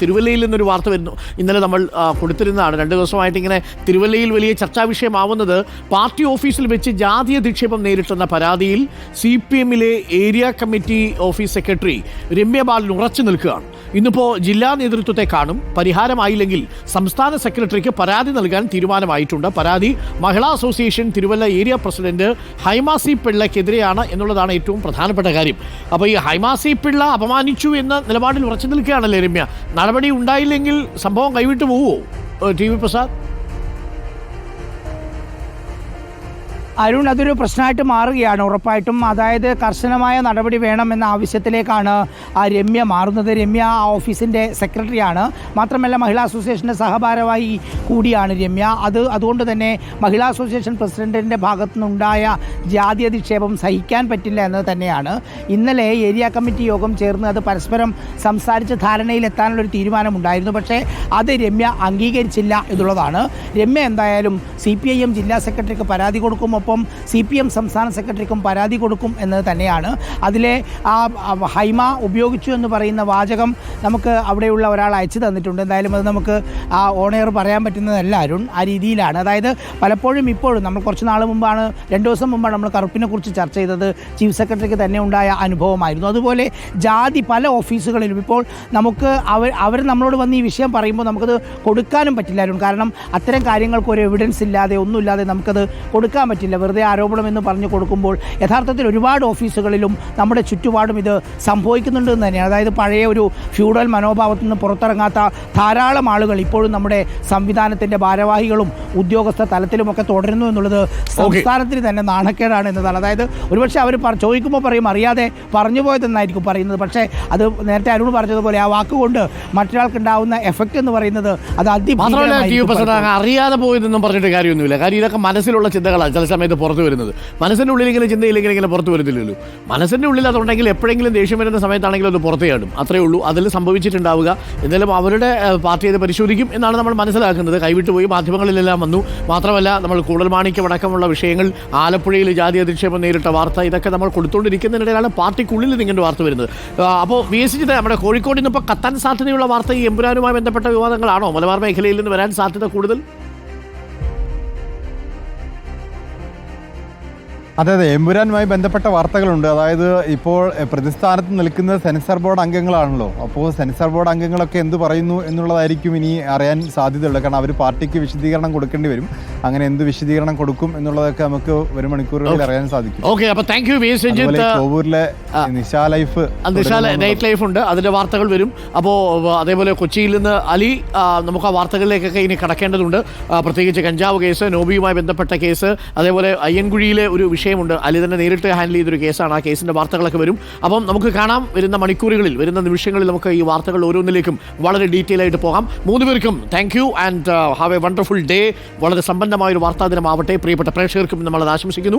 തിരുവല്ലയിൽ നിന്നൊരു വാർത്ത വരുന്നു. ഇന്നലെ നമ്മൾ കൊടുത്തിരുന്നതാണ്. 2 ദിവസമായിട്ട് ഇങ്ങനെ തിരുവല്ലയിൽ വലിയ ചർച്ചാ വിഷയമാവുന്നത് പാർട്ടി ഓഫീസിൽ വെച്ച് ജാതി അധിക്ഷേപം നേരിട്ടെന്ന പരാതിയിൽ CPM-ലെ area committee office secretary Ramya Balan ഉറച്ചു നിൽക്കുകയാണ്. ഇന്നിപ്പോൾ ജില്ലാ നേതൃത്വത്തെ കാണും. പരിഹാരമായില്ലെങ്കിൽ സംസ്ഥാന സെക്രട്ടറിക്ക് പരാതി നൽകാൻ തീരുമാനമായിട്ടുണ്ട്. പരാതി മഹിളാ അസോസിയേഷൻ തിരുവല്ല ഏരിയ പ്രസിഡന്റ് ഹൈമാസി പിള്ളയ്ക്കെതിരെയാണ് എന്നുള്ളതാണ് ഏറ്റവും പ്രധാനപ്പെട്ട കാര്യം. അപ്പോൾ ഈ ഹൈമാസി പിള്ള അപമാനിച്ചു എന്ന നിലപാടിൽ ഉറച്ചു നിൽക്കുകയാണല്ലേ രമ്യ. നടപടി ഉണ്ടായില്ലെങ്കിൽ സംഭവം കൈവിട്ടു പോവുമോ TV പ്രസാദ്? അരുൺ, അതൊരു പ്രശ്നമായിട്ട് മാറുകയാണ് ഉറപ്പായിട്ടും. അതായത് കർശനമായ നടപടി വേണമെന്ന ആവശ്യത്തിലേക്കാണ് രമ്യ മാറുന്നത്. രമ്യ ആ ഓഫീസിൻ്റെ സെക്രട്ടറിയാണ്. മാത്രമല്ല മഹിളാ അസോസിയേഷൻ്റെ സഹഭാരവാഹി കൂടിയാണ് രമ്യ. അതുകൊണ്ട് തന്നെ മഹിളാ അസോസിയേഷൻ പ്രസിഡന്റിൻ്റെ ഭാഗത്തു നിന്നുണ്ടായ ജാതി അധിക്ഷേപം സഹിക്കാൻ പറ്റില്ല എന്നത് തന്നെയാണ്. ഇന്നലെ ഏരിയ കമ്മിറ്റി യോഗം ചേർന്ന് അത് പരസ്പരം സംസാരിച്ച് ധാരണയിലെത്താനുള്ളൊരു തീരുമാനമുണ്ടായിരുന്നു. പക്ഷേ അത് രമ്യ അംഗീകരിച്ചില്ല എന്നുള്ളതാണ്. രമ്യ എന്തായാലും CPIM ജില്ലാ സെക്രട്ടറിക്ക് പരാതി കൊടുക്കും, ഒപ്പം CPM സംസ്ഥാന സെക്രട്ടറിക്കും പരാതി കൊടുക്കും എന്നത് തന്നെയാണ്. അതിലെ ഹൈമ ഉപയോഗിച്ചു എന്ന് പറയുന്ന വാചകം നമുക്ക് അവിടെയുള്ള ഒരാൾ അയച്ചു തന്നിട്ടുണ്ട്. എന്തായാലും അത് നമുക്ക് ഓൺ എയർ പറയാൻ പറ്റുന്നതല്ല അരുൺ. ആ രീതിയിലാണ്. അതായത് പലപ്പോഴും ഇപ്പോഴും നമ്മൾ കുറച്ച് നാൾ മുമ്പാണ്, 2 ദിവസം മുമ്പാണ് നമ്മൾ കറുപ്പിനെ കുറിച്ച് ചർച്ച ചെയ്തത്. ചീഫ് സെക്രട്ടറിക്ക് തന്നെ ഉണ്ടായ അനുഭവമായിരുന്നു. അതുപോലെ ജാതി പല ഓഫീസുകളിലും ഇപ്പോൾ നമുക്ക് അവർ നമ്മളോട് വന്ന് ഈ വിഷയം പറയുമ്പോൾ നമുക്കത് കൊടുക്കാനും പറ്റില്ല അരുൺ. കാരണം അത്തരം കാര്യങ്ങൾക്ക് ഒരു എവിഡൻസ് ഇല്ലാതെ ഒന്നുമില്ലാതെ നമുക്കത് കൊടുക്കാൻ പറ്റില്ല. വെറുതെ ആരോപണം എന്ന് പറഞ്ഞു കൊടുക്കുമ്പോൾ യഥാർത്ഥത്തിൽ ഒരുപാട് ഓഫീസുകളിലും നമ്മുടെ ചുറ്റുപാടും ഇത് സംഭവിക്കുന്നുണ്ടെന്ന് തന്നെയാണ്. അതായത് പഴയ ഒരു ഫ്യൂഡൽ മനോഭാവത്തിൽ നിന്ന് പുറത്തിറങ്ങാത്ത ധാരാളം ആളുകൾ ഇപ്പോഴും നമ്മുടെ സംവിധാനത്തിൻ്റെ ഭാരവാഹികളും ഉദ്യോഗസ്ഥ തലത്തിലുമൊക്കെ തുടരുന്നു എന്നുള്ളത് സംസ്ഥാനത്തിന് തന്നെ നാണക്കേടാണ് എന്നതാണ്. അതായത് ഒരുപക്ഷെ അവർ ചോദിക്കുമ്പോൾ പറയും അറിയാതെ പറഞ്ഞു പോയതെന്നായിരിക്കും പറയുന്നത്. പക്ഷേ അത് നേരത്തെ അരുൺ പറഞ്ഞതുപോലെ ആ വാക്കുകൊണ്ട് മറ്റൊരാൾക്കുണ്ടാവുന്ന എഫക്റ്റ് എന്ന് പറയുന്നത് അത് അറിയാതെ പോയതെന്നും പറഞ്ഞിട്ട് കാര്യമൊന്നുമില്ല. കാര്യം ഇതൊക്കെ മനസ്സിലുള്ള ചിന്തകളാണ് ചില സമയത്ത് പുറത്തു വരുന്നത്. മനസ്സിൻ്റെ ഉള്ളിൽ ഇങ്ങനെ ചിന്തയില്ലെങ്കിൽ ഇങ്ങനെ പുറത്തു വരുന്നില്ലല്ലോ. മനസ്സിൻ്റെ ഉള്ളിൽ അതുണ്ടെങ്കിൽ എപ്പോഴെങ്കിലും ദേഷ്യം വരുന്ന സമയത്താണെങ്കിലും അത് പുറത്തേ ആടും. അത്രയേ ഉള്ളൂ. അതിൽ സംഭവിച്ചിട്ടുണ്ടാവുക. എന്തായാലും അവരുടെ പാർട്ടി അത് പരിശോധിക്കും എന്നാണ് നമ്മൾ മനസ്സിലാക്കുന്നത്. കൈവിട്ടുപോയി മാധ്യമങ്ങളിലെല്ലാം വന്നു. മാത്രമല്ല നമ്മൾ കൂടൽമാണിക്യം അടക്കമുള്ള വിഷയങ്ങൾ, ആലപ്പുഴയിൽ ജാതി അധിക്ഷേപം നേരിട്ട വാർത്ത, ഇതൊക്കെ നമ്മൾ കൊടുത്തുകൊണ്ടിരിക്കുന്നതിനിടയിലാണ് പാർട്ടിക്കുള്ളിൽ ഇങ്ങനെ വാർത്ത വരുന്നത്. അപ്പോൾ VSG നമ്മുടെ കോഴിക്കോട് നിന്നിപ്പോൾ കത്താൻ സാധ്യതയുള്ള വാർത്ത ഈ എമ്പുരാനുമായി ബന്ധപ്പെട്ട വിവാദങ്ങളാണോ? മലബാർ മേഖലയിൽ നിന്ന് വരാൻ സാധ്യത കൂടുതൽ? അതെ, എമ്പുരാനുമായി ബന്ധപ്പെട്ട വാർത്തകളുണ്ട്. അതായത് ഇപ്പോൾ പ്രതിസ്ഥാനത്ത് നിൽക്കുന്നത് സെൻസർ ബോർഡ് അംഗങ്ങളാണല്ലോ. അപ്പോൾ സെൻസർ ബോർഡ് അംഗങ്ങളൊക്കെ എന്ത് പറയുന്നു എന്നുള്ളതായിരിക്കും ഇനി അറിയാൻ സാധ്യതയുള്ളത്. കാരണം അവർ പാർട്ടിക്ക് വിശദീകരണം കൊടുക്കേണ്ടി വരും. അങ്ങനെ എന്ത് വിശദീകരണം കൊടുക്കും എന്നുള്ളതൊക്കെ നമുക്ക് ഒരു മണിക്കൂറുകളിൽ അറിയാൻ സാധിക്കും. കോവൂരിലെ നിശാ ലൈഫ് നൈറ്റ് ലൈഫ് ഉണ്ട്, അതിന്റെ വാർത്തകൾ വരും. അപ്പോൾ അതേപോലെ കൊച്ചിയിൽ നിന്ന് അലി, നമുക്ക് ആ വാർത്തകളിലേക്കൊക്കെ ഇനി കടക്കേണ്ടതുണ്ട്. പ്രത്യേകിച്ച് കഞ്ചാവ് കേസ്, നോബിയുമായി ബന്ധപ്പെട്ട കേസ്, അതേപോലെ അയ്യൻകുഴിയിലെ ഒരു വിഷയമുണ്ട്. അലി തന്നെ നേരിട്ട് ഹാൻഡിൽ ചെയ്തൊരു കേസാണ്. ആ കേസിന്റെ വാർത്തകളൊക്കെ വരും. അപ്പം നമുക്ക് കാണാം വരുന്ന മണിക്കൂറുകളിൽ, വരുന്ന നിമിഷങ്ങളിൽ നമുക്ക് ഈ വാർത്തകൾ ഓരോന്നിലേക്കും വളരെ ഡീറ്റെയിൽ ആയിട്ട് പോകാം. 3 പേർക്കും thank you and have A wonderful day. വളരെ സമ്പന്നമായ ഒരു വാർത്താ ദിനമാവട്ടെ. പ്രിയപ്പെട്ട പ്രേക്ഷകർക്കും നമ്മളത് ആശംസിക്കുന്നു.